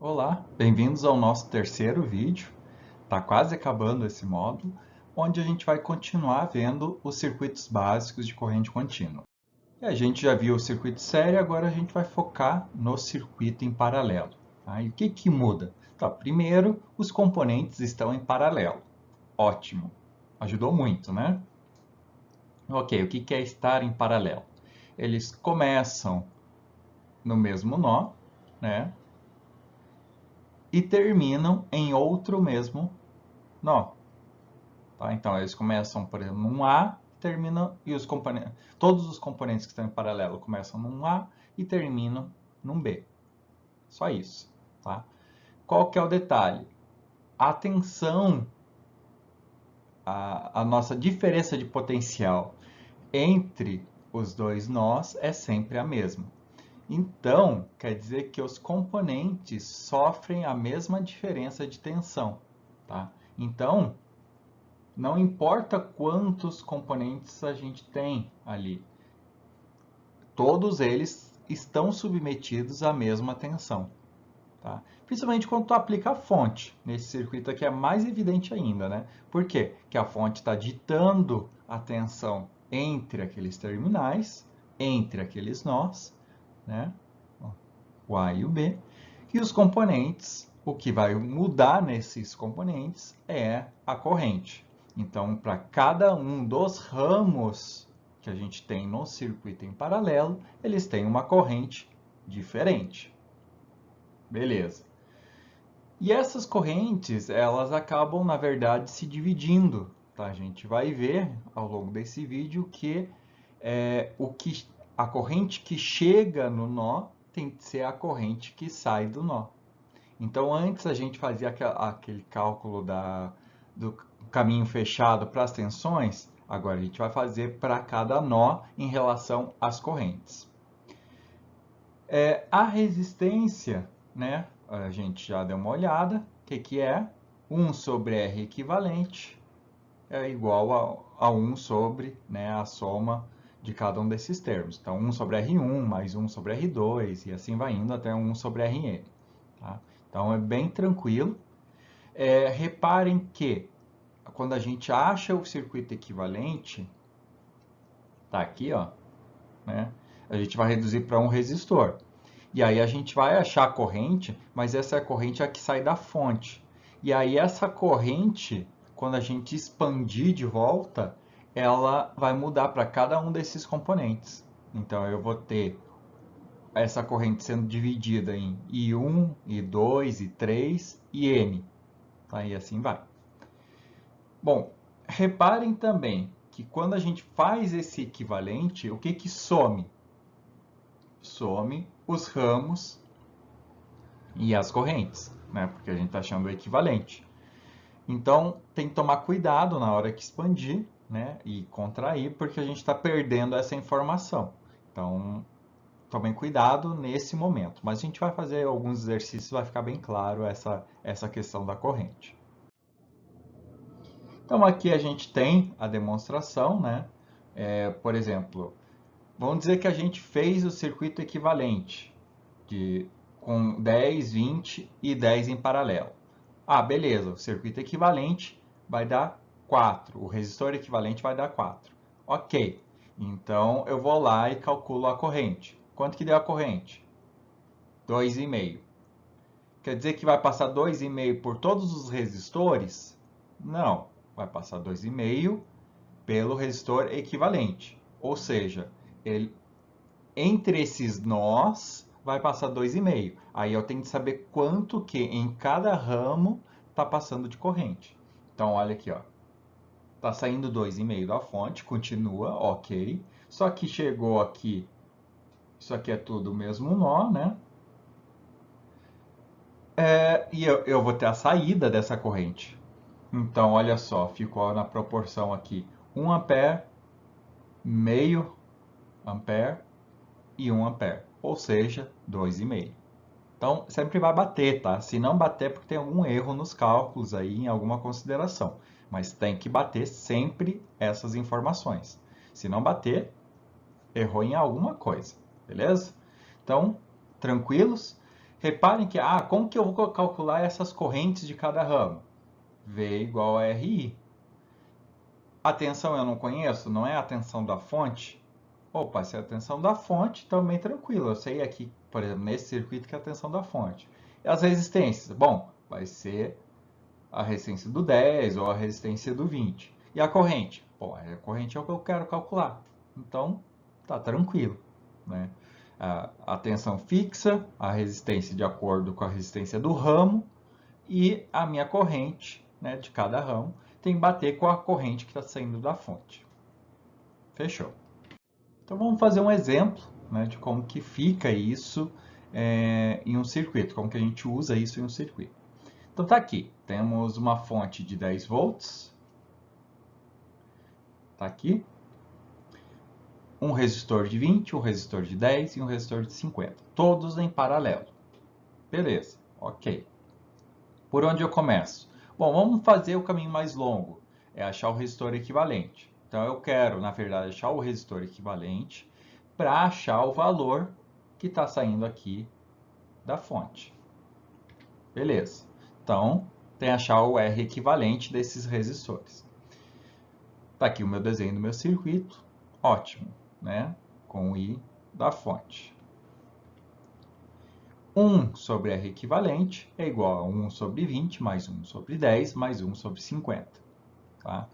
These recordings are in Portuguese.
Olá, bem-vindos ao nosso terceiro vídeo. Está quase acabando esse módulo, onde a gente vai continuar vendo os circuitos básicos de corrente contínua. E a gente já viu o circuito série, agora a gente vai focar no circuito em paralelo. Tá? E o que muda? Tá, primeiro, os componentes estão em paralelo. Ótimo, ajudou muito, né? Ok, o que é estar em paralelo? Eles começam no mesmo nó, né? E terminam em outro mesmo nó. Tá? Então, eles começam, por exemplo, num A, terminam, e todos os componentes que estão em paralelo começam num A e terminam num B. Só isso. Tá? Qual que é o detalhe? A tensão, a nossa diferença de potencial entre os dois nós é sempre a mesma. Então, quer dizer que os componentes sofrem a mesma diferença de tensão. Tá? Então, não importa quantos componentes a gente tem ali, todos eles estão submetidos à mesma tensão. Tá? Principalmente quando tu aplica a fonte. Nesse circuito aqui é mais evidente ainda, né? Por quê? Porque a fonte está ditando a tensão entre aqueles terminais, entre aqueles nós, né? O A e o B. E os componentes, o que vai mudar nesses componentes é a corrente. Então, para cada um dos ramos que a gente tem no circuito em paralelo, eles têm uma corrente diferente. Beleza. E essas correntes, elas acabam, na verdade, se dividindo. Tá? A gente vai ver ao longo desse vídeo que, a corrente que chega no nó tem que ser a corrente que sai do nó. Então, antes a gente fazia aquele cálculo do caminho fechado para as tensões, agora a gente vai fazer para cada nó em relação às correntes. A resistência, né, a gente já deu uma olhada, o que é? 1 sobre R equivalente é igual a 1 sobre, né, a soma de cada um desses termos. Então, 1 sobre R1 mais 1 sobre R2 e assim vai indo até 1 sobre Rn. Tá? Então, é bem tranquilo. Reparem que quando a gente acha o circuito equivalente, tá aqui, ó, né, a gente vai reduzir para um resistor. E aí a gente vai achar a corrente, mas essa corrente é a que sai da fonte. E aí essa corrente, quando a gente expandir de volta, ela vai mudar para cada um desses componentes. Então eu vou ter essa corrente sendo dividida em I1, I2, I3 e N. Tá? E assim vai. Bom, reparem também que quando a gente faz esse equivalente, o que some? Some os ramos e as correntes, né? Porque a gente está achando o equivalente. Então, tem que tomar cuidado na hora que expandir, né? E contrair, porque a gente está perdendo essa informação. Então, tomem cuidado nesse momento. Mas a gente vai fazer alguns exercícios, vai ficar bem claro essa questão da corrente. Então, aqui a gente tem a demonstração, né? Por exemplo, vamos dizer que a gente fez o circuito equivalente com 10, 20 e 10 em paralelo. Ah, beleza, o circuito equivalente vai dar 4, o resistor equivalente vai dar 4. Ok, então eu vou lá e calculo a corrente. Quanto que deu a corrente? 2,5. Quer dizer que vai passar 2,5 por todos os resistores? Não, vai passar 2,5 pelo resistor equivalente. Ou seja, entre esses nós vai passar 2,5. Aí eu tenho que saber quanto que em cada ramo está passando de corrente. Então, olha aqui, ó. Está saindo 2,5 da fonte, continua, ok. Só que chegou aqui, isso aqui é tudo o mesmo nó, né? E eu vou ter a saída dessa corrente. Então, olha só, ficou na proporção aqui 1 ampere, meio ampere e 1 ampere, ou seja, 2,5. Então, sempre vai bater, tá? Se não bater, é porque tem algum erro nos cálculos aí, em alguma consideração. Mas tem que bater sempre essas informações. Se não bater, errou em alguma coisa, beleza? Então, tranquilos? Reparem que, como que eu vou calcular essas correntes de cada ramo? V igual a RI. A tensão eu não conheço, não é a tensão da fonte? Opa, se é a tensão da fonte, também tranquilo. Eu sei aqui, por exemplo, nesse circuito que é a tensão da fonte. E as resistências? Bom, vai ser a resistência do 10 ou a resistência do 20. E a corrente? Bom, a corrente é o que eu quero calcular. Então, tá tranquilo, né? A tensão fixa, a resistência de acordo com a resistência do ramo e a minha corrente, né, de cada ramo tem que bater com a corrente que está saindo da fonte. Fechou. Então vamos fazer um exemplo, né, de como que fica isso em um circuito, como que a gente usa isso em um circuito. Então tá aqui, temos uma fonte de 10 volts, tá aqui, um resistor de 20, um resistor de 10 e um resistor de 50, todos em paralelo. Beleza, ok. Por onde eu começo? Bom, vamos fazer o caminho mais longo, é achar o resistor equivalente. Então eu quero, na verdade, achar o resistor equivalente para achar o valor que está saindo aqui da fonte. Beleza. Então, tem que achar o R equivalente desses resistores. Está aqui o meu desenho do meu circuito. Ótimo, né? Com o I da fonte. 1 sobre R equivalente é igual a 1 sobre 20 mais 1 sobre 10 mais 1 sobre 50. Tá?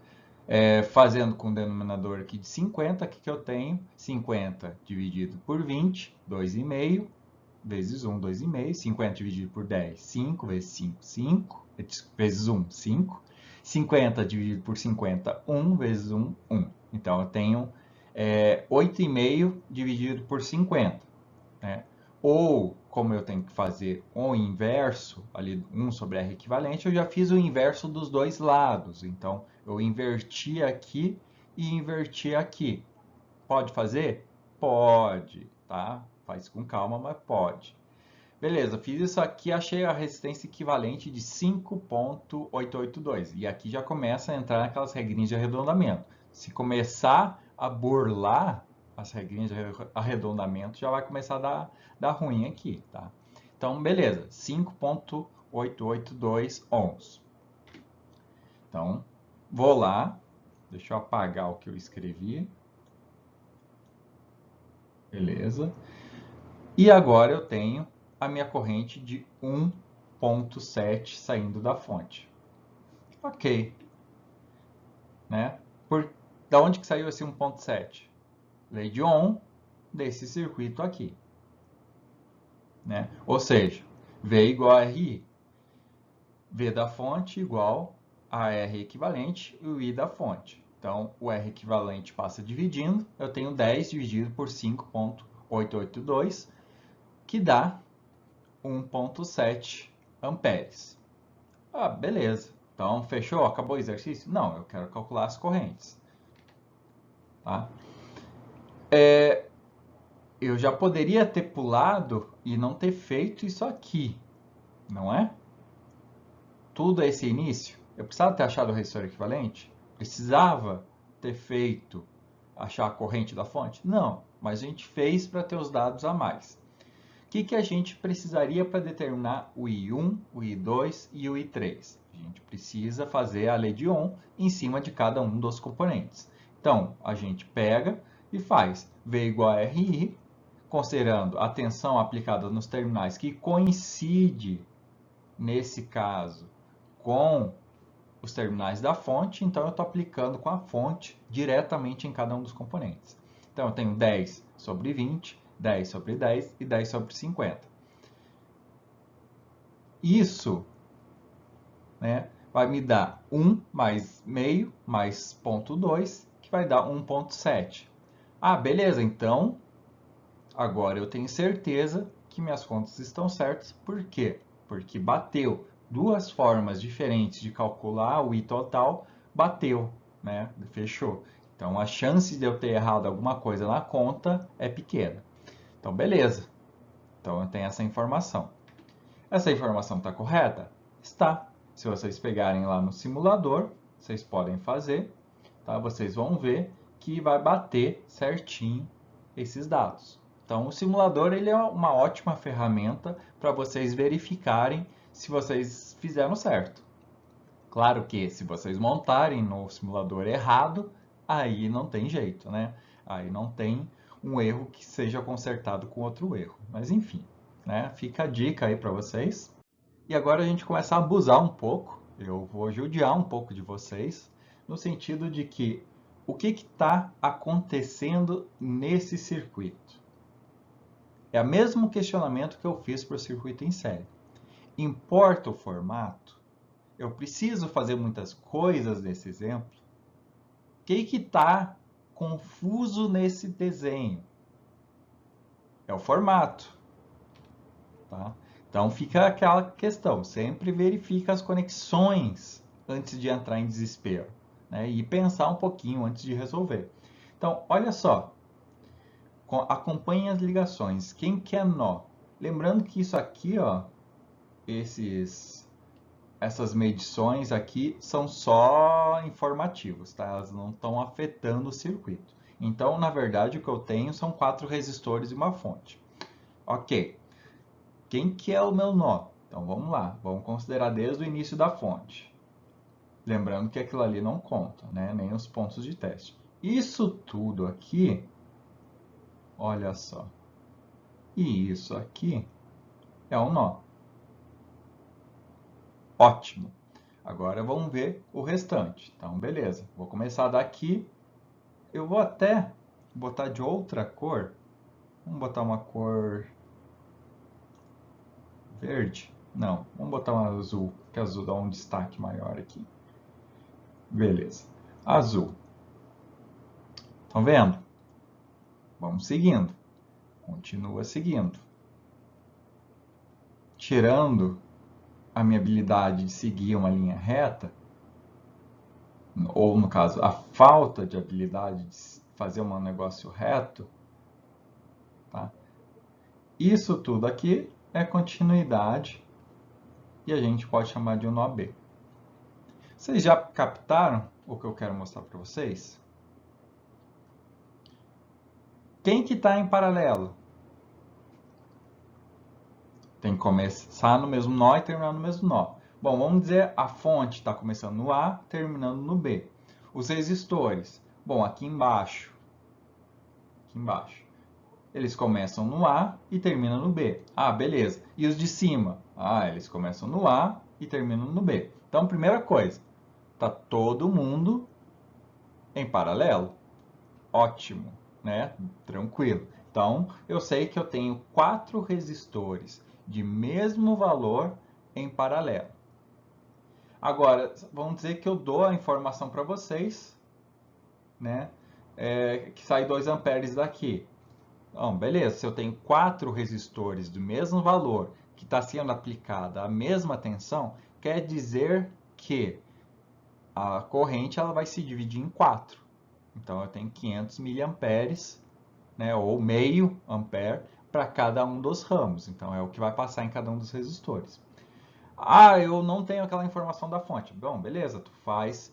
Fazendo com o denominador aqui de 50, o que eu tenho? 50 dividido por 20, 2,5, vezes 1, 2,5. 50 dividido por 10, 5, vezes 5, 5, vezes 1, 5. 50 dividido por 50, 1, vezes 1, 1. Então, eu tenho 8,5 dividido por 50. Né? Ou, como eu tenho que fazer o inverso, ali 1 sobre R equivalente, eu já fiz o inverso dos dois lados. Então, eu inverti aqui e inverti aqui. Pode fazer? Pode, tá? Faz com calma, mas pode. Beleza, fiz isso aqui, achei a resistência equivalente de 5,882. E aqui já começa a entrar naquelas regrinhas de arredondamento. Se começar a burlar as regrinhas de arredondamento, já vai começar a dar ruim aqui, tá? Então, beleza, 5,882 ohms. Então, vou lá, deixa eu apagar o que eu escrevi. Beleza. E agora eu tenho a minha corrente de 1,7 saindo da fonte. Ok. Né? Da onde que saiu esse 1,7? Lei de Ohm desse circuito aqui. Né? Ou seja, V igual a RI. V da fonte igual a R equivalente e o I da fonte. Então, o R equivalente passa dividindo. Eu tenho 10 dividido por 5,882, que dá 1,7 amperes. Beleza. Então, fechou? Acabou o exercício? Não, eu quero calcular as correntes. Tá? Eu já poderia ter pulado e não ter feito isso aqui, não é? Tudo esse início. Eu precisava ter achado o resistor equivalente? Precisava ter feito achar a corrente da fonte? Não, mas a gente fez para ter os dados a mais. O que a gente precisaria para determinar o I1, o I2 e o I3? A gente precisa fazer a lei de Ohm em cima de cada um dos componentes. Então, a gente pega e faz V igual a RI, considerando a tensão aplicada nos terminais que coincide, nesse caso, com os terminais da fonte, então eu estou aplicando com a fonte diretamente em cada um dos componentes. Então, eu tenho 10 sobre 20, 10 sobre 10 e 10 sobre 50. Isso, né, vai me dar 1 mais meio mais 0,2, que vai dar 1,7. Beleza, então agora eu tenho certeza que minhas contas estão certas. Por quê? Porque bateu. Duas formas diferentes de calcular o I total, bateu, né? Fechou. Então, a chance de eu ter errado alguma coisa na conta é pequena. Então, beleza. Então, eu tenho essa informação. Essa informação está correta? Está. Se vocês pegarem lá no simulador, vocês podem fazer, tá? Vocês vão ver que vai bater certinho esses dados. Então, o simulador ele é uma ótima ferramenta para vocês verificarem se vocês fizeram certo. Claro que se vocês montarem no simulador errado, aí não tem jeito, né? Aí não tem um erro que seja consertado com outro erro. Mas enfim, né? Fica a dica aí para vocês. E agora a gente começa a abusar um pouco. Eu vou judiar um pouco de vocês, no sentido de que o que está acontecendo nesse circuito? É o mesmo questionamento que eu fiz para o circuito em série. Importa o formato? Eu preciso fazer muitas coisas nesse exemplo? O que está confuso nesse desenho? É o formato. Tá? Então fica aquela questão, sempre verifica as conexões antes de entrar em desespero, né? E pensar um pouquinho antes de resolver. Então, olha só, acompanhe as ligações. Quem quer nó? Lembrando que isso aqui, ó, essas medições aqui são só informativos, tá? Elas não estão afetando o circuito. Então, na verdade, o que eu tenho são 4 resistores e uma fonte. Ok. Quem que é o meu nó? Então, vamos lá. Vamos considerar desde o início da fonte. Lembrando que aquilo ali não conta, né? Nem os pontos de teste. Isso tudo aqui, olha só. E isso aqui é um nó. Ótimo. Agora vamos ver o restante. Então, beleza. Vou começar daqui. Eu vou até botar de outra cor. Vamos botar uma cor verde? Não, vamos botar um azul, que azul dá um destaque maior aqui. Beleza. Azul. Estão vendo? Vamos seguindo. Continua seguindo. Tirando a minha habilidade de seguir uma linha reta, ou no caso, a falta de habilidade de fazer um negócio reto, tá? Isso tudo aqui é continuidade e a gente pode chamar de um nó B. Vocês já captaram o que eu quero mostrar para vocês? Quem que está em paralelo? Tem que começar no mesmo nó e terminar no mesmo nó. Bom, vamos dizer a fonte está começando no A, terminando no B. Os resistores, bom, aqui embaixo, eles começam no A e terminam no B. Ah, beleza. E os de cima? Ah, eles começam no A e terminam no B. Então, primeira coisa, tá todo mundo em paralelo. Ótimo, né? Tranquilo. Então, eu sei que eu tenho 4 resistores de mesmo valor em paralelo. Agora, vamos dizer que eu dou a informação para vocês, né? Que sai 2 amperes daqui. Então, beleza, se eu tenho 4 resistores do mesmo valor que está sendo aplicada a mesma tensão, quer dizer que a corrente ela vai se dividir em 4. Então, eu tenho 500 miliamperes, né, ou meio ampere, para cada um dos ramos. Então, é o que vai passar em cada um dos resistores. Ah, eu não tenho aquela informação da fonte. Bom, beleza, tu faz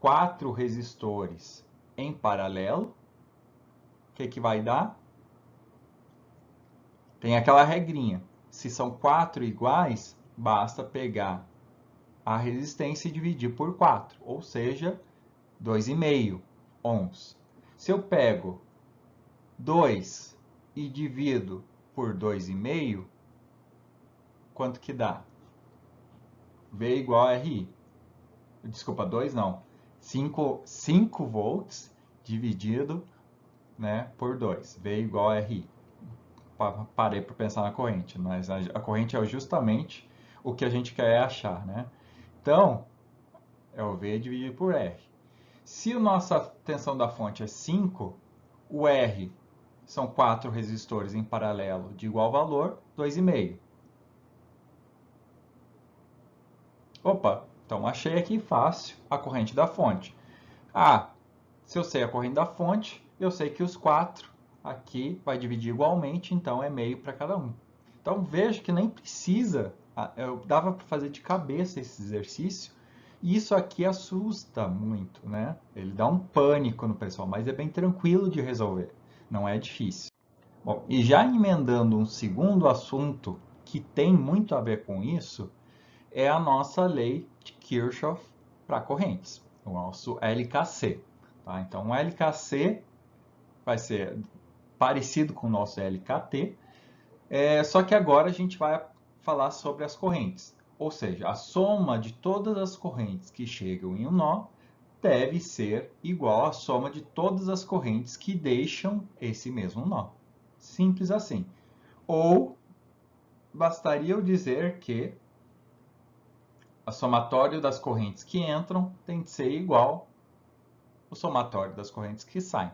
4 resistores em paralelo. O que vai dar? Tem aquela regrinha. Se são 4 iguais, basta pegar a resistência e dividir por 4, ou seja, 2,5 ohms. Se eu pego 2 e divido por 2,5, quanto que dá? V igual a RI. Desculpa, 2 não. 5 volts dividido, né, por 2. V igual a RI. Parei para pensar na corrente, mas a corrente é justamente o que a gente quer achar, né? Então, é o V dividido por R. Se a nossa tensão da fonte é 5, o R são 4 resistores em paralelo de igual valor, 2,5. Opa, então achei aqui fácil a corrente da fonte. Ah, se eu sei a corrente da fonte, eu sei que os 4 aqui vai dividir igualmente, então é meio para cada um. Então veja que nem precisa, eu dava para fazer de cabeça esse exercício, e isso aqui assusta muito, né? Ele dá um pânico no pessoal, mas é bem tranquilo de resolver, não é difícil. Bom, e já emendando um segundo assunto que tem muito a ver com isso, é a nossa lei de Kirchhoff para correntes, o nosso LKC. Tá? Então, o LKC vai ser parecido com o nosso LKT, só que agora a gente vai falar sobre as correntes. Ou seja, a soma de todas as correntes que chegam em um nó deve ser igual à soma de todas as correntes que deixam esse mesmo nó. Simples assim. Ou bastaria eu dizer que o somatório das correntes que entram tem que ser igual ao somatório das correntes que saem.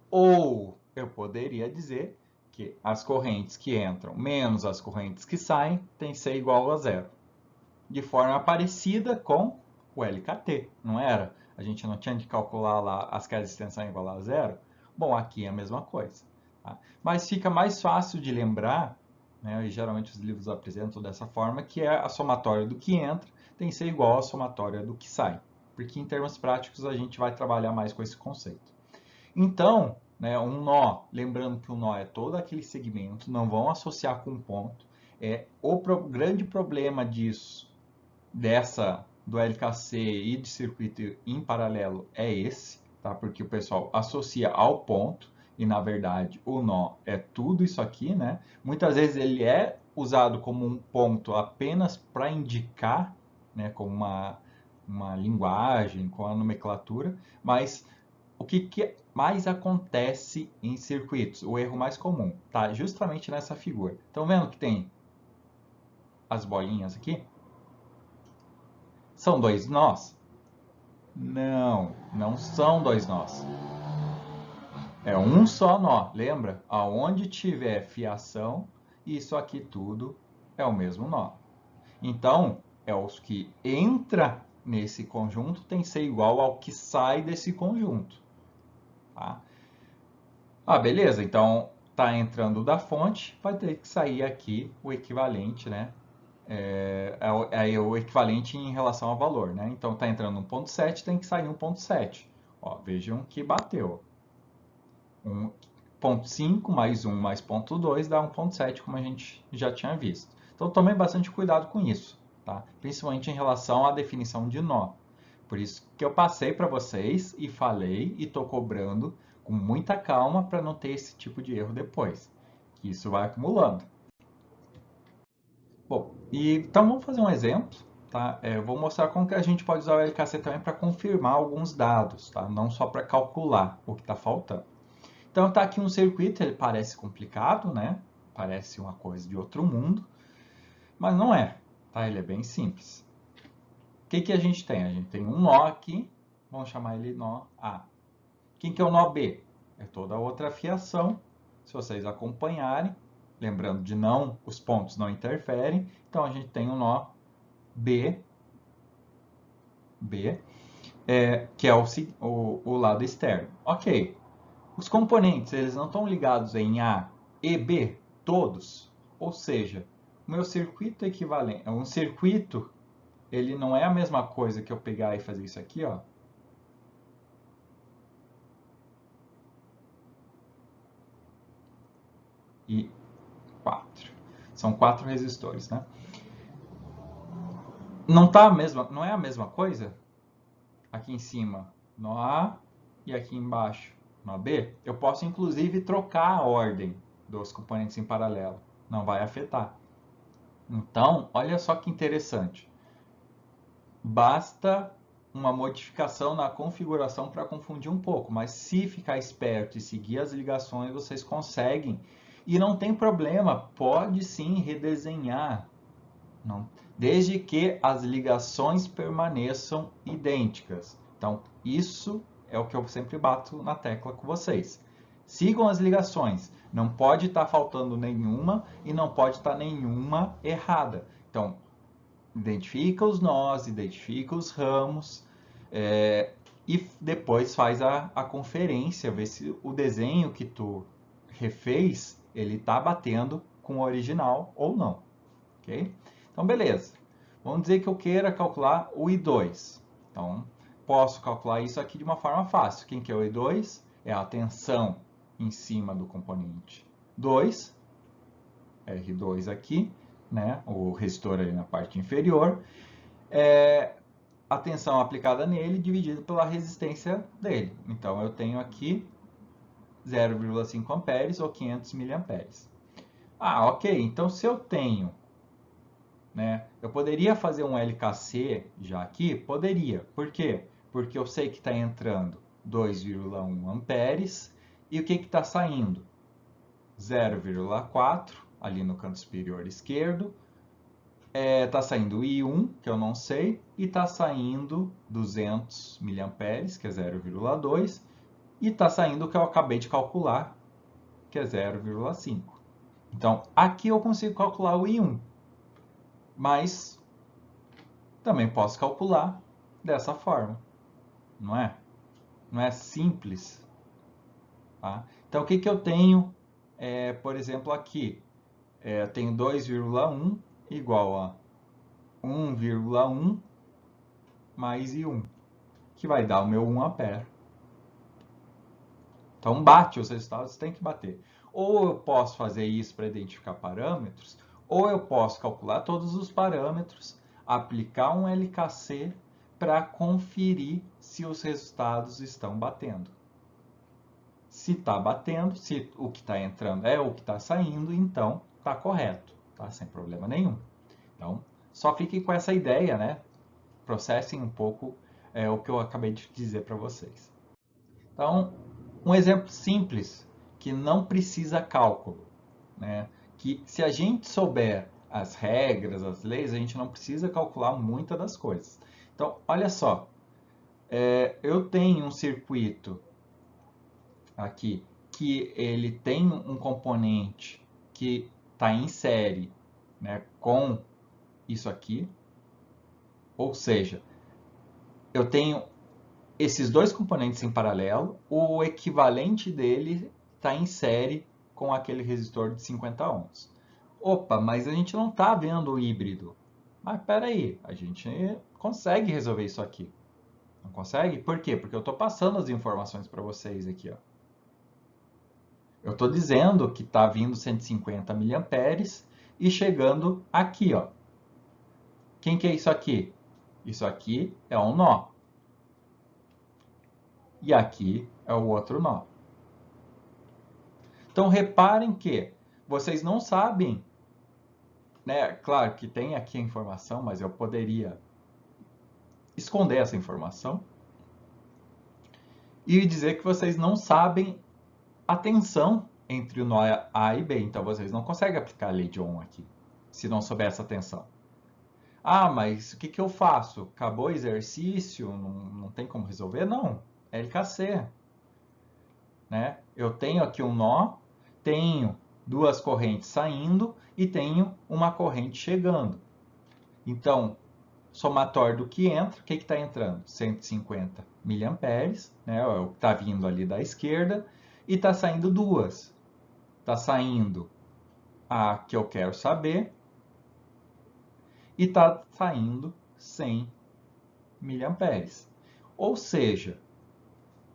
Ou eu poderia dizer que as correntes que entram menos as correntes que saem tem que ser igual a zero. De forma parecida com o LKT, não era? A gente não tinha de calcular lá as quedas de extensão igual a zero? Bom, aqui é a mesma coisa. Tá? Mas fica mais fácil de lembrar, né, e geralmente os livros apresentam dessa forma, que é a somatória do que entra tem que ser igual à somatória do que sai. Porque em termos práticos a gente vai trabalhar mais com esse conceito. Então, né, um nó, lembrando que o nó é todo aquele segmento, não vão associar com um ponto. O grande problema disso, do LKC e de circuito em paralelo é esse, tá? Porque o pessoal associa ao ponto e, na verdade, o nó é tudo isso aqui, né? Muitas vezes ele é usado como um ponto apenas para indicar, né, como uma linguagem, com a nomenclatura, mas o que mais acontece em circuitos? O erro mais comum, tá? Justamente nessa figura. Estão vendo que tem as bolinhas aqui? São dois nós? Não, não são dois nós. É um só nó, lembra? Aonde tiver fiação, isso aqui tudo é o mesmo nó. Então, é os que entra nesse conjunto tem que ser igual ao que sai desse conjunto. Tá? Beleza, então tá entrando da fonte, vai ter que sair aqui o equivalente, né? É o equivalente em relação ao valor, né? Então tá entrando 1.7, tem que sair 1.7. Ó, vejam que bateu. 1.5 mais 1 mais 0.2 dá 1.7, como a gente já tinha visto. Então tomem bastante cuidado com isso, tá? Principalmente em relação à definição de nó. Por isso que eu passei para vocês e falei e estou cobrando com muita calma para não ter esse tipo de erro depois, que isso vai acumulando. Bom, então vamos fazer um exemplo, tá? Eu vou mostrar como que a gente pode usar o LKC também para confirmar alguns dados, tá? Não só para calcular o que está faltando. Então está aqui um circuito, ele parece complicado, né? Parece uma coisa de outro mundo, mas não é, tá? Ele é bem simples. O que a gente tem? A gente tem um nó aqui, vamos chamar ele nó A. Quem que é o nó B? É toda a outra fiação. Se vocês acompanharem, lembrando de não, os pontos não interferem, então a gente tem o nó B, que é o lado externo. Ok. Os componentes, eles não estão ligados em A e B, todos. Ou seja, o meu circuito equivalente, um circuito, ele não é a mesma coisa que eu pegar e fazer isso aqui, ó. E 4. São 4 resistores, né? Não é a mesma coisa? Aqui em cima, nó A, e aqui embaixo, nó B. Eu posso, inclusive, trocar a ordem dos componentes em paralelo. Não vai afetar. Então, olha só que interessante. Basta uma modificação na configuração para confundir um pouco, mas se ficar esperto e seguir as ligações, vocês conseguem. E não tem problema, pode sim redesenhar, não, desde que as ligações permaneçam idênticas. Então, isso é o que eu sempre bato na tecla com vocês. Sigam as ligações, não pode estar faltando nenhuma e não pode estar nenhuma errada. Então, identifica os nós, identifica os ramos, e depois faz a conferência, ver se o desenho que tu refez, ele está batendo com o original ou não. Ok? Então, beleza. Vamos dizer que eu queira calcular o I2. Então, posso calcular isso aqui de uma forma fácil. Quem que é o I2? É a tensão em cima do componente 2, R2 aqui, né? O resistor ali na parte inferior, a tensão aplicada nele dividido pela resistência dele. Então, eu tenho aqui 0,5 amperes ou 500 miliamperes. Ah, ok. Então, se eu tenho, né, eu poderia fazer um LKC já aqui? Poderia. Por quê? Porque eu sei que está entrando 2,1 amperes e o que está saindo? 0,4 ali no canto superior esquerdo. Está saindo I1, que eu não sei, e está saindo 200 miliamperes, que é 0,2, e está saindo o que eu acabei de calcular, que é 0,5. Então, aqui eu consigo calcular o I1, mas também posso calcular dessa forma, não é? Não é simples. Tá? Então, o que, que eu tenho, por exemplo, aqui? Eu tenho 2,1 igual a 1,1 mais I1, que vai dar o meu 1 ampere. Então, bate os resultados, tem que bater. Ou eu posso fazer isso para identificar parâmetros, ou eu posso calcular todos os parâmetros, aplicar um LKC para conferir se os resultados estão batendo. Se está batendo, se o que está entrando é o que está saindo, então está correto, tá? Sem problema nenhum. Então, só fiquem com essa ideia, né? Processem um pouco o que eu acabei de dizer para vocês. Então, um exemplo simples, que não precisa cálculo, né? Que se a gente souber as regras, as leis, a gente não precisa calcular muitas das coisas. Então, olha só, eu tenho um circuito aqui que ele tem um componente que está em série, né, com isso aqui, ou seja, eu tenho esses dois componentes em paralelo, o equivalente dele está em série com aquele resistor de 50 ohms. Opa, mas a gente não está vendo o híbrido. Mas espera aí, a gente consegue resolver isso aqui. Não consegue? Por quê? Porque eu estou passando as informações para vocês aqui. Ó. Eu estou dizendo que está vindo 150 miliamperes e chegando aqui. Ó. Quem que é isso aqui? Isso aqui é um nó. E aqui é o outro nó. Então, reparem que vocês não sabem, né? Claro que tem aqui a informação, mas eu poderia esconder essa informação e dizer que vocês não sabem a tensão entre o nó A e B. Então, vocês não conseguem aplicar a lei de Ohm aqui, se não souber essa tensão. Ah, mas o que, que eu faço? Acabou o exercício? Não tem como resolver? Não, é LKC. Né? Eu tenho aqui um nó, tenho duas correntes saindo e tenho uma corrente chegando. Então, somatório do que entra, o que está entrando? 150 miliamperes, né? É o que está vindo ali da esquerda, e está saindo duas. Está saindo a que eu quero saber e está saindo 100 miliamperes. Ou seja,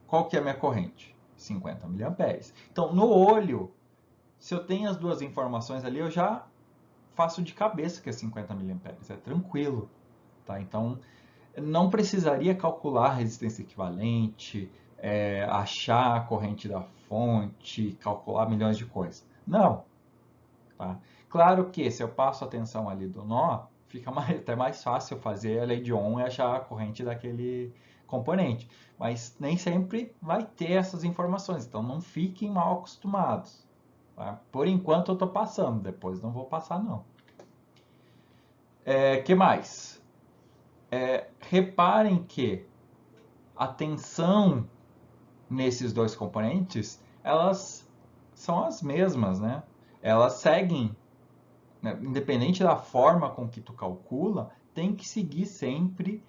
qual que é a minha corrente? 50 miliamperes. Então, no olho, se eu tenho as duas informações ali, eu já faço de cabeça que é 50 miliamperes. É tranquilo. Tá? Então, não precisaria calcular a resistência equivalente, achar a corrente da fonte, calcular milhões de coisas. Não. Tá? Claro que se eu passo a tensão ali do nó, fica até mais fácil fazer a lei de Ohm e achar a corrente daquele componente. Mas nem sempre vai ter essas informações, então não fiquem mal acostumados. Tá? Por enquanto eu estou passando, depois não vou passar não. Que mais? Reparem que a tensão nesses dois componentes, elas são as mesmas, né? Elas seguem, né? Independente da forma com que tu calcula, tem que seguir sempre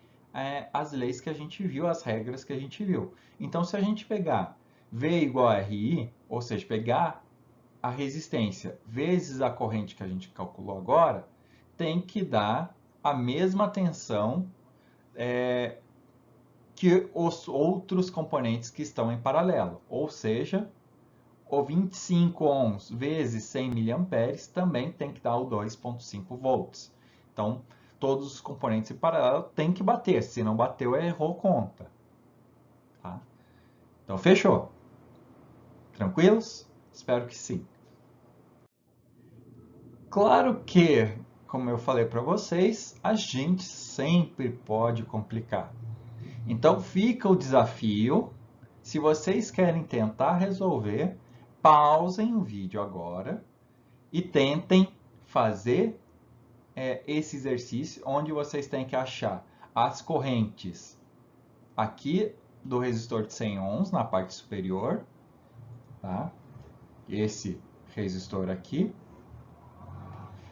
as leis que a gente viu, as regras que a gente viu. Então, se a gente pegar V igual a RI, ou seja, pegar a resistência vezes a corrente que a gente calculou agora, tem que dar a mesma tensão que os outros componentes que estão em paralelo. Ou seja, O 25 ohms vezes 100 miliamperes também tem que dar o 2,5 volts. Então, todos os componentes em paralelo têm que bater. Se não bateu, errou conta. Tá? Então, fechou. Tranquilos? Espero que sim. Claro que, como eu falei para vocês, a gente sempre pode complicar. Então, fica o desafio. Se vocês querem tentar resolver, pausem o vídeo agora e tentem fazer esse exercício onde vocês têm que achar as correntes aqui do resistor de 100 ohms na parte superior, tá? Esse resistor aqui.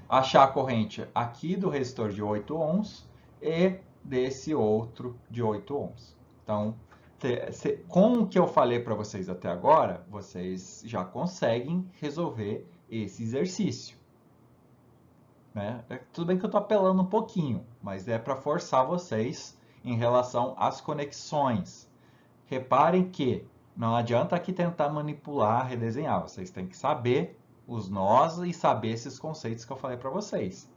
Achar a corrente aqui do resistor de 8 ohms e desse outro de 8 ohms. Então, com o que eu falei para vocês até agora, vocês já conseguem resolver esse exercício. Né? Tudo bem que eu estou apelando um pouquinho, mas é para forçar vocês em relação às conexões. Reparem que não adianta aqui tentar manipular, redesenhar. Vocês têm que saber os nós e saber esses conceitos que eu falei para vocês.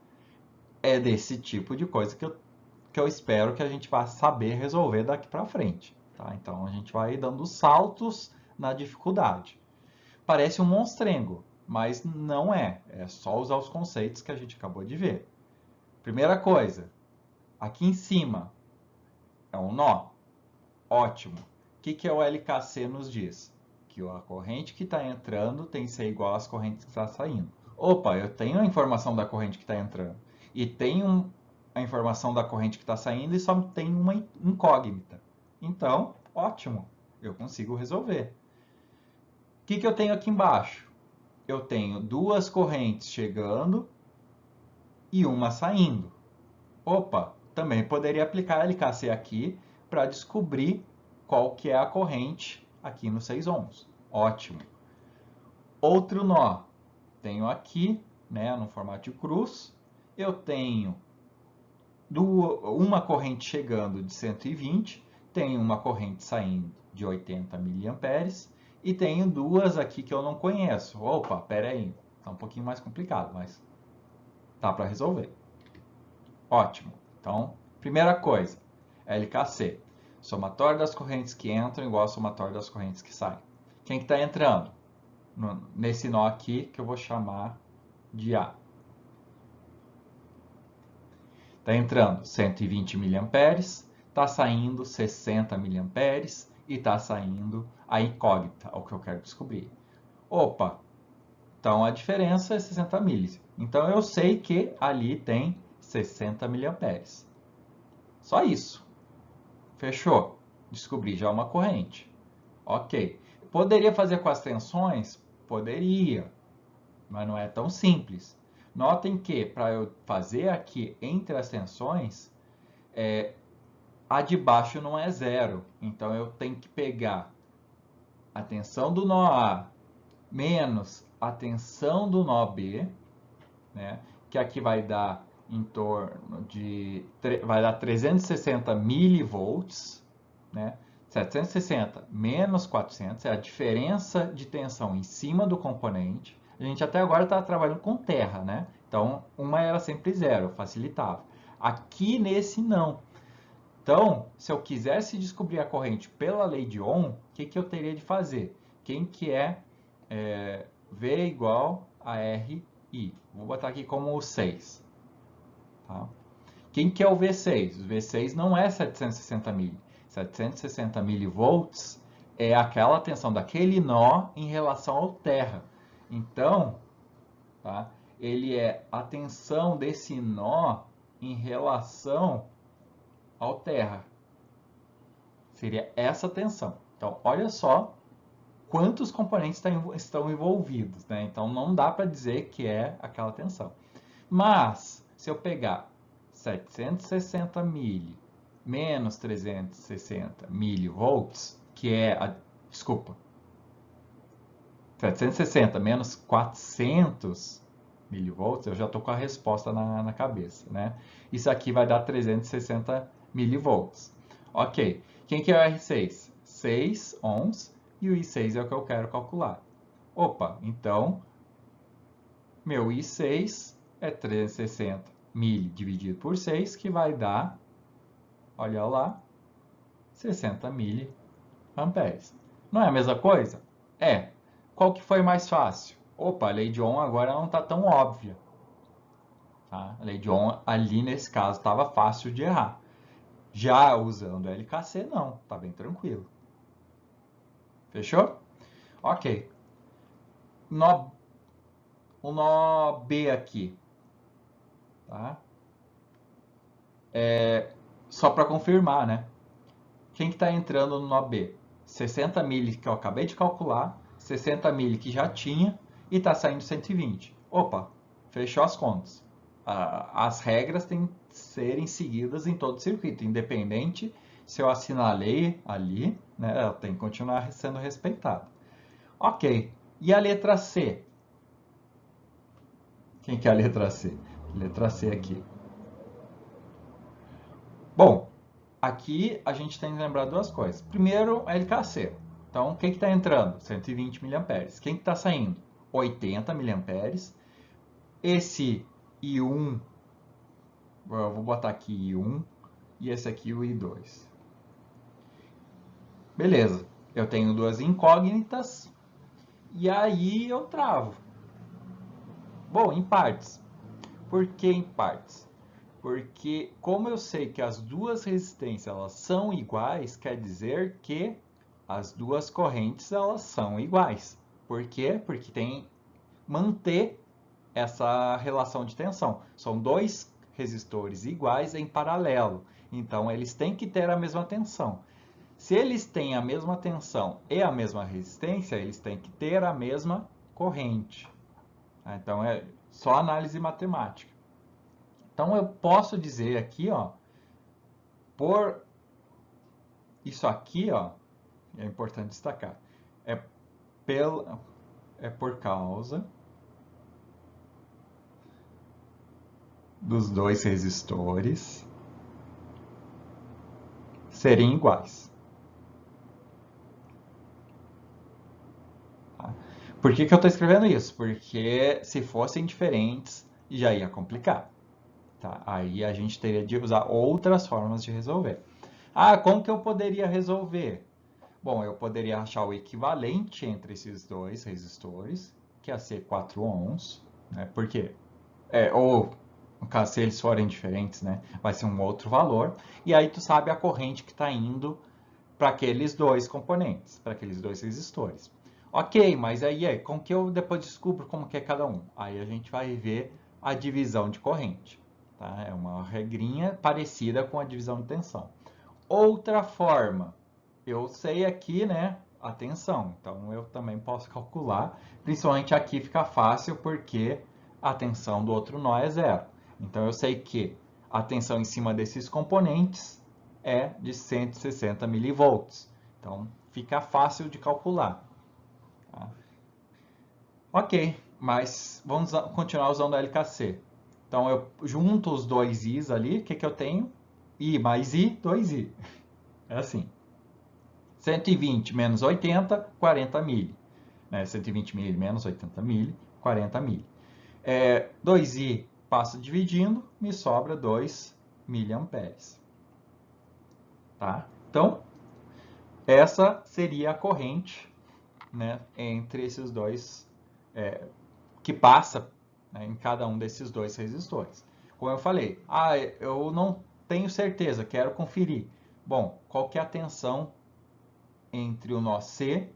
É desse tipo de coisa que eu espero que a gente vá saber resolver daqui para frente. Tá? Então, a gente vai dando saltos na dificuldade. Parece um monstrengo, mas não é. É só usar os conceitos que a gente acabou de ver. Primeira coisa, aqui em cima é um nó. Ótimo. O que o LKC nos diz? Que a corrente que está entrando tem que ser igual às correntes que está saindo. Opa, eu tenho a informação da corrente que está entrando. E tenho a informação da corrente que está saindo e só tem uma incógnita. Então, ótimo. Eu consigo resolver. O que eu tenho aqui embaixo? Eu tenho duas correntes chegando e uma saindo. Opa, também poderia aplicar LKC aqui para descobrir qual que é a corrente aqui no 6 ohms. Ótimo. Outro nó. Tenho aqui, né, no formato de cruz, eu tenho uma corrente chegando de 120, tenho uma corrente saindo de 80 miliamperes e tenho duas aqui que eu não conheço. Opa, pera aí, tá um pouquinho mais complicado, mas tá para resolver. Ótimo. Então, primeira coisa, LKC. Somatório das correntes que entram igual ao somatório das correntes que saem. Quem que está entrando? Nesse nó aqui, que eu vou chamar de A. Está entrando 120 miliamperes, está saindo 60 miliamperes e está saindo a incógnita, o que eu quero descobrir. Opa, então a diferença é 60 milis. Então eu sei que ali tem 60 miliamperes. Só isso. Fechou. Descobri já uma corrente. Ok. Poderia fazer com as tensões? Poderia, mas não é tão simples. Notem que para eu fazer aqui entre as tensões, a de baixo não é zero. Então eu tenho que pegar a tensão do nó A menos a tensão do nó B, né? Que aqui vai dar em torno de 360 milivolts, né? 760 menos 400 é a diferença de tensão em cima do componente. A gente até agora está trabalhando com terra, né? Então, uma era sempre zero, facilitava. Aqui nesse não. Então, se eu quisesse descobrir a corrente pela lei de Ohm, o que eu teria de fazer? Quem que é V igual a RI? Vou botar aqui como o 6. Tá? Quem que é o V6? O V6 não é 760 mili. 760 milivolts é aquela tensão daquele nó em relação ao terra. Então, tá? Ele é a tensão desse nó em relação ao terra. Seria essa tensão. Então, olha só quantos componentes estão envolvidos, né? Então, não dá para dizer que é aquela tensão. Mas, se eu pegar 760 mili menos 360 milivolts, que é a... Desculpa. 760 menos 400 milivolts, eu já estou com a resposta na cabeça, né? Isso aqui vai dar 360 milivolts. Ok. Quem que é o R6? 6 ohms e o I6 é o que eu quero calcular. Opa, então meu I6 é 360 mili dividido por 6, que vai dar, olha lá, 60 miliamperes. Não é a mesma coisa? É. Qual que foi mais fácil? Opa, a lei de Ohm agora não está tão óbvia. Tá? A lei de Ohm ali nesse caso estava fácil de errar. Já usando LKC, não. Tá bem tranquilo. Fechou? Ok. O nó B aqui. Tá? Só para confirmar, né? Quem que está entrando no nó B? 60 mili que eu acabei de calcular, 60 mili que já tinha e está saindo 120. Opa, fechou as contas. As regras têm que serem seguidas em todo o circuito, independente se eu assinalei ali, né, ela tem que continuar sendo respeitada. Ok, e a letra C? Quem que é a letra C? Letra C aqui. Bom, aqui a gente tem que lembrar duas coisas. Primeiro, LKC. Então, quem que está entrando? 120 miliamperes. Quem que está saindo? 80 miliamperes. Esse I1, eu vou botar aqui I1, e esse aqui o I2. Beleza, eu tenho duas incógnitas, e aí eu travo. Bom, em partes. Por que em partes? Porque como eu sei que as duas resistências elas são iguais, quer dizer que as duas correntes elas são iguais. Por quê? Porque tem manter essa relação de tensão. São dois resistores iguais em paralelo. Então eles têm que ter a mesma tensão. Se eles têm a mesma tensão e a mesma resistência, eles têm que ter a mesma corrente. Então é só análise matemática. Então eu posso dizer aqui, ó, por isso aqui, ó, é importante destacar, é, é por causa dos dois resistores serem iguais. Tá? Por que eu estou escrevendo isso? Porque se fossem diferentes, já ia complicar. Tá? Aí a gente teria de usar outras formas de resolver. Ah, como que eu poderia resolver? Bom, eu poderia achar o equivalente entre esses dois resistores, que ia ser 4 ohms, né? Por quê? Ou, no caso, se eles forem diferentes, né? Vai ser um outro valor. E aí tu sabe a corrente que está indo para aqueles dois componentes, para aqueles dois resistores. Ok, mas aí como que eu depois descubro como que é cada um? Aí a gente vai ver a divisão de corrente. Tá? É uma regrinha parecida com a divisão de tensão. Outra forma, eu sei aqui, né, a tensão, então eu também posso calcular. Principalmente aqui fica fácil porque a tensão do outro nó é zero. Então eu sei que a tensão em cima desses componentes é de 160 milivolts. Então fica fácil de calcular. Tá? Ok, mas vamos continuar usando a LKC. Então eu junto os dois I's ali, o que, que eu tenho? I mais I, 2I. É assim. 120 menos 80, 40 mili. 120 mili menos 80 mili, 40 mili. 2i passa dividindo, me sobra 2 miliamperes. Tá? Então, essa seria a corrente, né, entre esses dois, que passa, né, em cada um desses dois resistores. Como eu falei, eu não tenho certeza, quero conferir. Bom, qual que é a tensão entre o nó C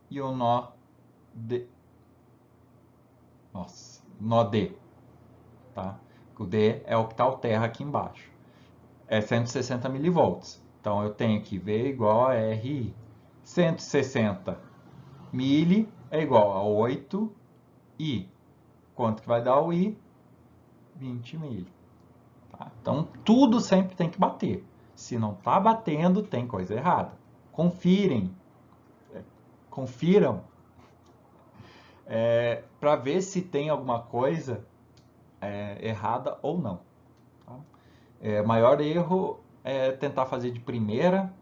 e o nó D? Nossa, nó D, tá? O D é o que está o terra aqui embaixo. É 160 milivolts. Então eu tenho que V igual a RI. 160 mili é igual a 8 I. Quanto que vai dar o I? 20 mili. Tá? Então tudo sempre tem que bater. Se não está batendo, tem coisa errada. Confirem. Confiram. Para ver se tem alguma coisa errada ou não. Tá? Maior erro é tentar fazer de primeira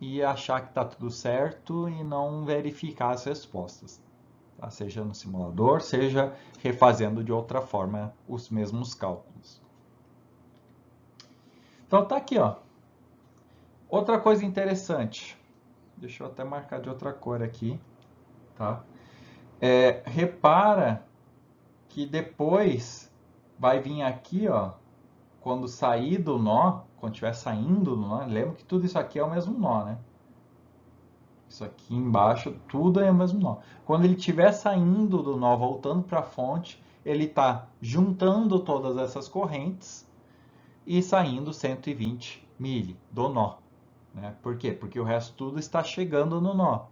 e achar que está tudo certo e não verificar as respostas. tá? Seja no simulador, seja refazendo de outra forma os mesmos cálculos. Então tá aqui, ó. Outra coisa interessante, deixa eu até marcar de outra cor aqui, tá? Repara que depois vai vir aqui, ó, quando sair do nó, quando estiver saindo do nó, lembra que tudo isso aqui é o mesmo nó, né? Isso aqui embaixo, tudo é o mesmo nó. Quando ele estiver saindo do nó, voltando para a fonte, ele está juntando todas essas correntes e saindo 120 mili do nó. Né? Por quê? Porque o resto tudo está chegando no nó.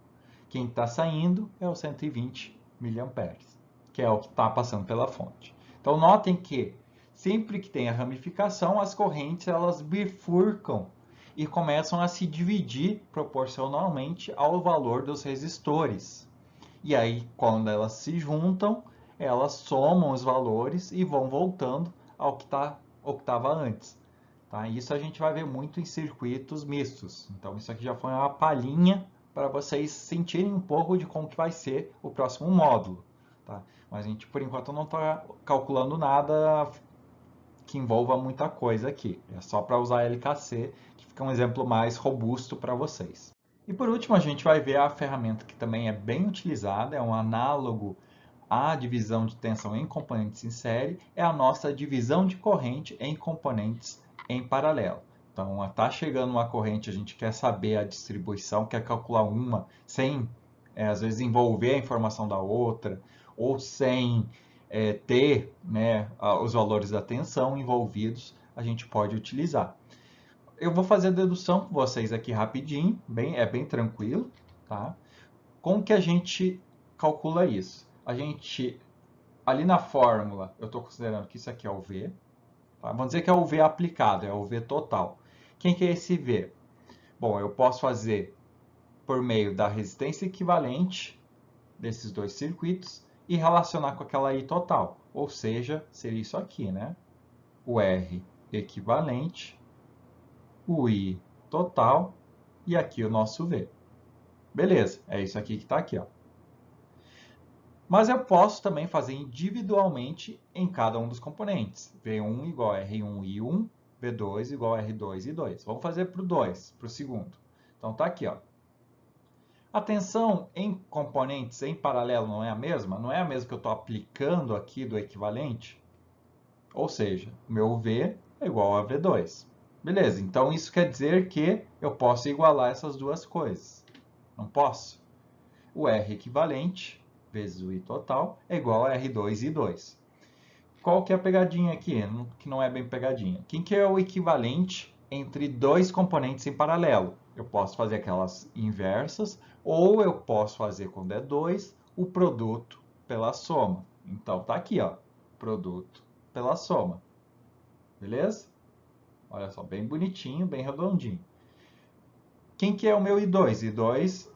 Quem está saindo é o 120 miliamperes, que é o que está passando pela fonte. Então, notem que sempre que tem a ramificação, as correntes elas bifurcam e começam a se dividir proporcionalmente ao valor dos resistores. E aí, quando elas se juntam, elas somam os valores e vão voltando ao que estava antes. Tá? Isso a gente vai ver muito em circuitos mistos. Então, isso aqui já foi uma palhinha para vocês sentirem um pouco de como que vai ser o próximo módulo. Tá? Mas a gente, por enquanto, não está calculando nada que envolva muita coisa aqui. É só para usar LKC, que fica um exemplo mais robusto para vocês. E por último, a gente vai ver a ferramenta que também é bem utilizada, é um análogo à divisão de tensão em componentes em série, é a nossa divisão de corrente em componentes em paralelo. Então, está chegando uma corrente, a gente quer saber a distribuição, quer calcular uma sem, às vezes, envolver a informação da outra, ou sem ter, né, os valores da tensão envolvidos, a gente pode utilizar. Eu vou fazer a dedução com vocês aqui rapidinho, é bem tranquilo, tá? Como que a gente calcula isso? A gente, ali na fórmula, eu estou considerando que isso aqui é o V, tá? Vamos dizer que é o V aplicado, é o V total. Quem que é esse V? Bom, eu posso fazer por meio da resistência equivalente desses dois circuitos e relacionar com aquela I total. Ou seja, seria isso aqui, né? O R equivalente, o I total e aqui o nosso V. Beleza, é isso aqui que está aqui, ó. Mas eu posso também fazer individualmente em cada um dos componentes. V1 igual a R1I1, V2 igual a R2I2. Vamos fazer para o 2, para o segundo. Então tá aqui, ó. A tensão em componentes em paralelo não é a mesma? Não é a mesma que eu estou aplicando aqui do equivalente? Ou seja, o meu V é igual a V2. Beleza, então isso quer dizer que eu posso igualar essas duas coisas. Não posso? O R equivalente vezes o I total é igual a R2I2. Qual que é a pegadinha aqui? Que não é bem pegadinha. Quem que é o equivalente entre dois componentes em paralelo? Eu posso fazer aquelas inversas, ou eu posso fazer, quando é 2, o produto pela soma. Então, tá aqui, ó, produto pela soma. Beleza? Olha só, bem bonitinho, bem redondinho. Quem que é o meu I2? I2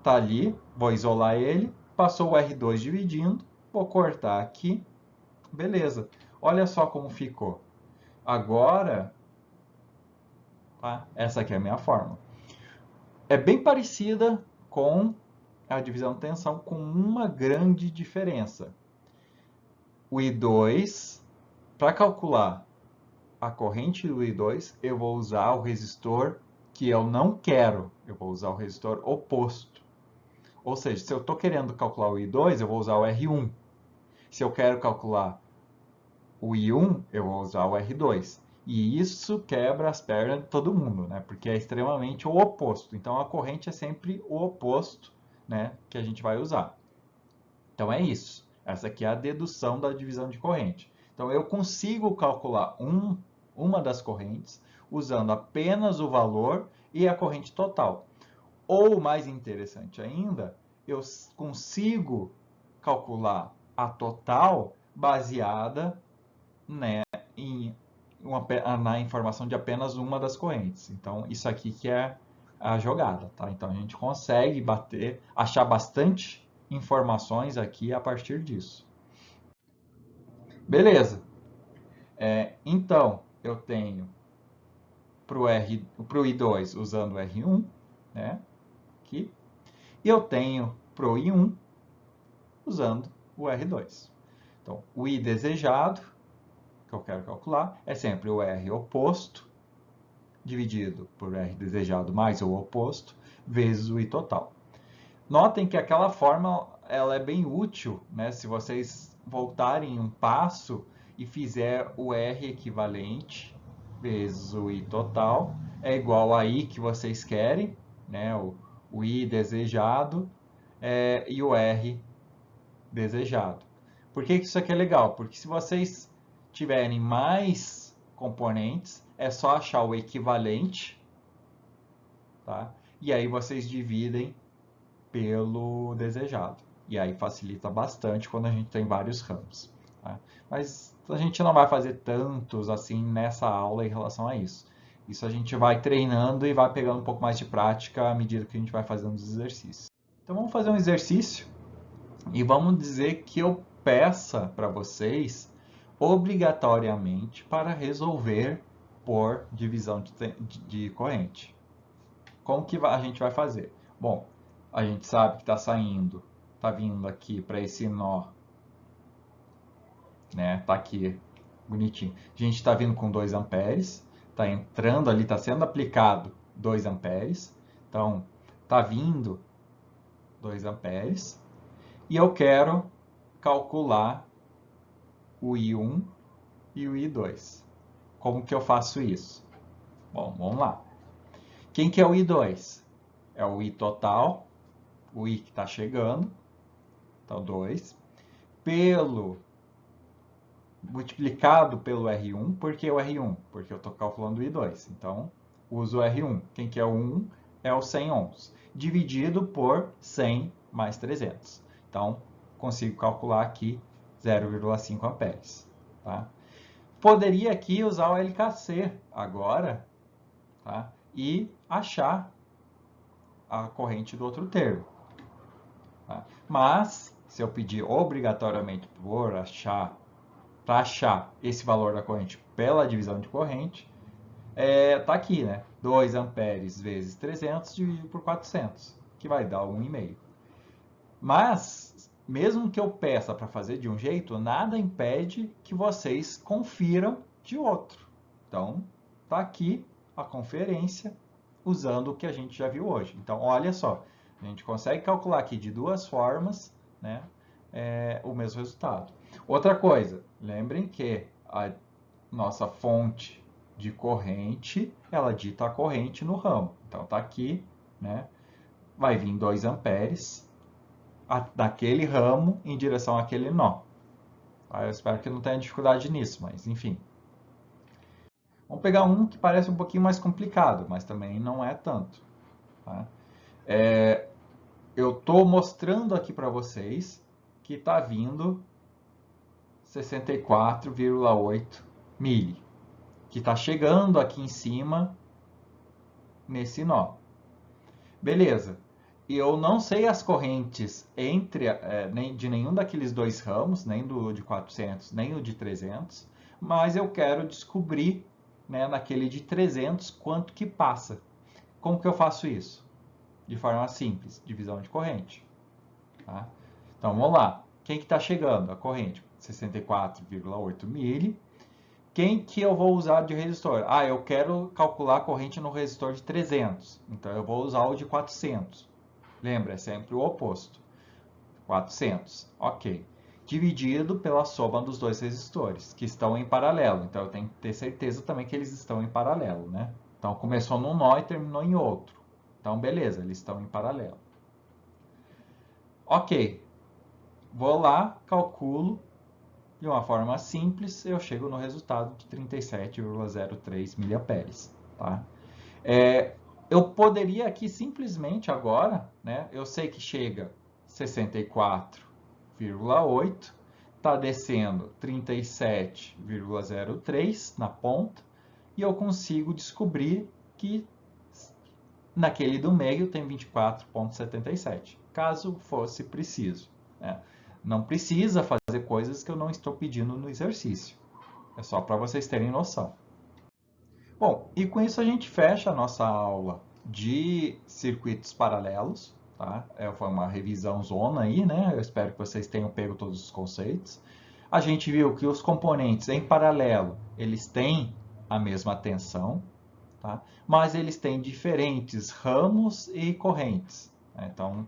tá ali, vou isolar ele, passou o R2 dividindo, vou cortar aqui, beleza. Olha só como ficou. Agora, tá? Essa aqui é a minha fórmula. É bem parecida com a divisão de tensão, com uma grande diferença. O I2, para calcular a corrente do I2, eu vou usar o resistor que eu não quero. Eu vou usar o resistor oposto. Ou seja, se eu estou querendo calcular o I2, eu vou usar o R1. Se eu quero calcular o I1, eu vou usar o R2. E isso quebra as pernas de todo mundo, né? Porque é extremamente o oposto. Então, a corrente é sempre o oposto, né, que a gente vai usar. Então, é isso. Essa aqui é a dedução da divisão de corrente. Então, eu consigo calcular uma das correntes usando apenas o valor e a corrente total. Ou, mais interessante ainda, eu consigo calcular a total baseada, né, na informação de apenas uma das correntes. Então, isso aqui que é a jogada, tá? Então, a gente consegue achar bastante informações aqui a partir disso. Beleza. Então, eu tenho para o I2 usando o R1, né? Aqui. E eu tenho para o I1 usando o R2. Então, o I desejado, que eu quero calcular, é sempre o R oposto, dividido por R desejado mais o oposto, vezes o I total. Notem que aquela forma ela é bem útil, né? Se vocês voltarem um passo e fizer o R equivalente vezes o I total, é igual a I que vocês querem, né? O I desejado e o R desejado. Por que isso aqui é legal? Porque se vocês tiverem mais componentes, é só achar o equivalente, tá? E aí vocês dividem pelo desejado. E aí facilita bastante quando a gente tem vários ramos. Tá? Mas a gente não vai fazer tantos assim nessa aula em relação a isso. Isso a gente vai treinando e vai pegando um pouco mais de prática à medida que a gente vai fazendo os exercícios. Então vamos fazer um exercício e vamos dizer que eu peça para vocês obrigatoriamente para resolver por divisão de corrente. Como que a gente vai fazer? Bom, a gente sabe que está vindo aqui para esse nó, né? Tá aqui, bonitinho. A gente está vindo com 2 amperes, está entrando ali, está sendo aplicado 2 amperes. Então, está vindo 2 amperes. E eu quero calcular o I1 e o I2. Como que eu faço isso? Bom, vamos lá. Quem que é o I2? É o I total, o I que está chegando, então 2, multiplicado pelo R1, por que o R1? Porque eu estou calculando o I2, então uso o R1. Quem que é o 1? É o 100 ohms, dividido por 100 mais 300. Então, consigo calcular aqui 0,5 amperes. Tá? Poderia aqui usar o LKC agora, tá? E achar a corrente do outro termo. Tá? Mas, se eu pedir obrigatoriamente para achar esse valor da corrente pela divisão de corrente, tá aqui, né? 2 amperes vezes 300 dividido por 400, que vai dar 1,5. Mas, mesmo que eu peça para fazer de um jeito, nada impede que vocês confiram de outro. Então, tá aqui a conferência usando o que a gente já viu hoje. Então, olha só, a gente consegue calcular aqui de duas formas, né, o mesmo resultado. Outra coisa, lembrem que a nossa fonte de corrente, ela dita a corrente no ramo. Então, tá aqui, né, vai vir 2 amperes daquele ramo em direção àquele nó. Tá? Eu espero que não tenha dificuldade nisso, mas enfim. Vamos pegar um que parece um pouquinho mais complicado, mas também não é tanto. Tá? Eu estou mostrando aqui para vocês que está vindo 64,8 mili, que está chegando aqui em cima nesse nó. Beleza. Eu não sei as correntes de nenhum daqueles dois ramos, nem do de 400, nem o de 300, mas eu quero descobrir, né, naquele de 300 quanto que passa. Como que eu faço isso? De forma simples, divisão de corrente. Tá? Então, vamos lá. Quem que está chegando? A corrente, 64,8 mili. Quem que eu vou usar de resistor? Eu quero calcular a corrente no resistor de 300. Então, eu vou usar o de 400. Lembra, é sempre o oposto. 400, ok. Dividido pela soma dos dois resistores, que estão em paralelo. Então, eu tenho que ter certeza também que eles estão em paralelo, né? Então, começou num nó e terminou em outro. Então, beleza, eles estão em paralelo. Ok. Vou lá, calculo. De uma forma simples, eu chego no resultado de 37,03 miliamperes. Tá? Eu poderia aqui simplesmente agora, né, eu sei que chega 64,8, está descendo 37,03 na ponta, e eu consigo descobrir que naquele do meio tem 24,77, caso fosse preciso. Né? Não precisa fazer coisas que eu não estou pedindo no exercício. É só para vocês terem noção. Bom, e com isso a gente fecha a nossa aula de circuitos paralelos. tá? Foi uma revisão zona aí, né? Eu espero que vocês tenham pego todos os conceitos. A gente viu que os componentes em paralelo, eles têm a mesma tensão, tá? Mas eles têm diferentes ramos e correntes, né? Então,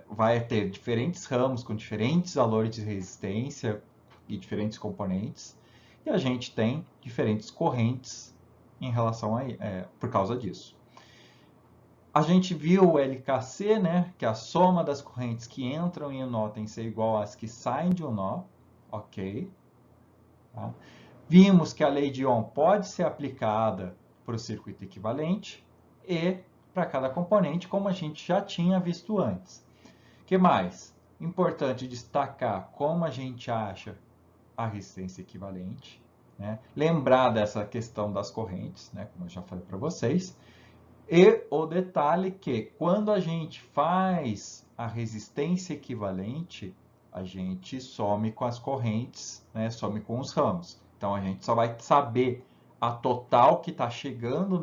vai ter diferentes ramos com diferentes valores de resistência e diferentes componentes, e a gente tem diferentes correntes em relação por causa disso. A gente viu o LKC, né, que é a soma das correntes que entram em um nó tem que ser igual às que saem de um nó, ok? Tá? Vimos que a lei de Ohm pode ser aplicada para o circuito equivalente e para cada componente, como a gente já tinha visto antes. O que mais? Importante destacar como a gente acha a resistência equivalente, né? Lembrar dessa questão das correntes, né, como eu já falei para vocês. E o detalhe que quando a gente faz a resistência equivalente, a gente some com as correntes, né? Some com os ramos. Então a gente só vai saber a total que está chegando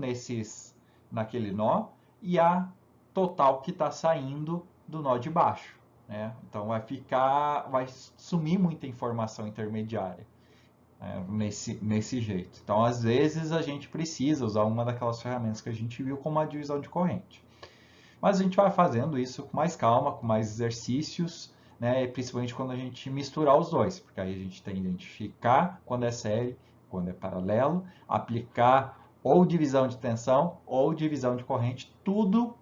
naquele nó e a total que está saindo do nó de baixo, né? Então vai sumir muita informação intermediária. Nesse jeito. Então, às vezes, a gente precisa usar uma daquelas ferramentas que a gente viu como a divisão de corrente. Mas a gente vai fazendo isso com mais calma, com mais exercícios, né? Principalmente quando a gente misturar os dois, porque aí a gente tem que identificar quando é série, quando é paralelo, aplicar ou divisão de tensão ou divisão de corrente, tudo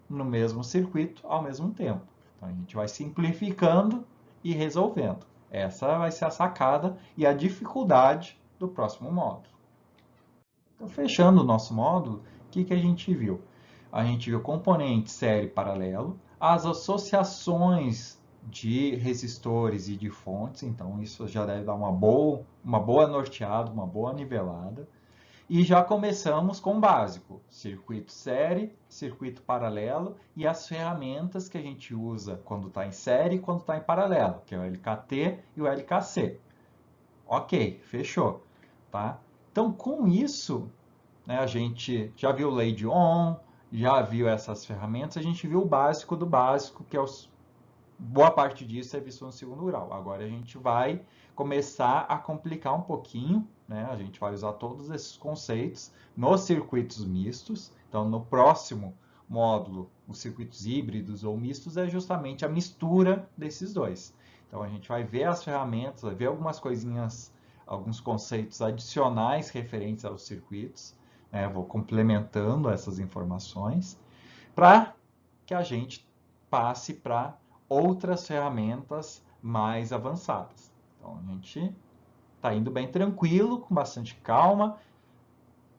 no mesmo circuito ao mesmo tempo. Então, a gente vai simplificando e resolvendo. Essa vai ser a sacada e a dificuldade do próximo módulo. Então, fechando o nosso módulo, o que a gente viu? A gente viu componente, série, paralelo, as associações de resistores e de fontes, então isso já deve dar uma boa norteada, uma boa nivelada. E já começamos com o básico, circuito série, circuito paralelo e as ferramentas que a gente usa quando está em série e quando está em paralelo, que é o LKT e o LKC. Ok, fechou. Tá? Então, com isso, né, a gente já viu lei de Ohm, já viu essas ferramentas, a gente viu o básico do básico, que é boa parte disso é visto no segundo grau. Agora a gente vai começar a complicar um pouquinho, né? A gente vai usar todos esses conceitos nos circuitos mistos. Então, no próximo módulo, os circuitos híbridos ou mistos é justamente a mistura desses dois. Então, a gente vai ver as ferramentas, vai ver algumas coisinhas, alguns conceitos adicionais referentes aos circuitos, né? Vou complementando essas informações para que a gente passe para outras ferramentas mais avançadas. Então, a gente está indo bem tranquilo, com bastante calma.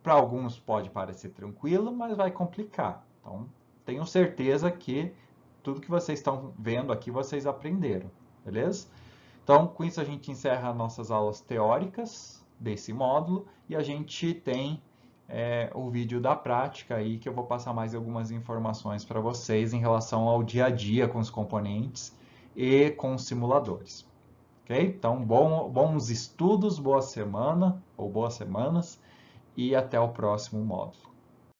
Para alguns pode parecer tranquilo, mas vai complicar. Então, tenho certeza que tudo que vocês estão vendo aqui, vocês aprenderam, beleza? Então, com isso a gente encerra nossas aulas teóricas desse módulo e a gente tem o vídeo da prática aí, que eu vou passar mais algumas informações para vocês em relação ao dia a dia com os componentes e com os simuladores. Ok? Então, bons estudos, boa semana ou boas semanas e até o próximo módulo.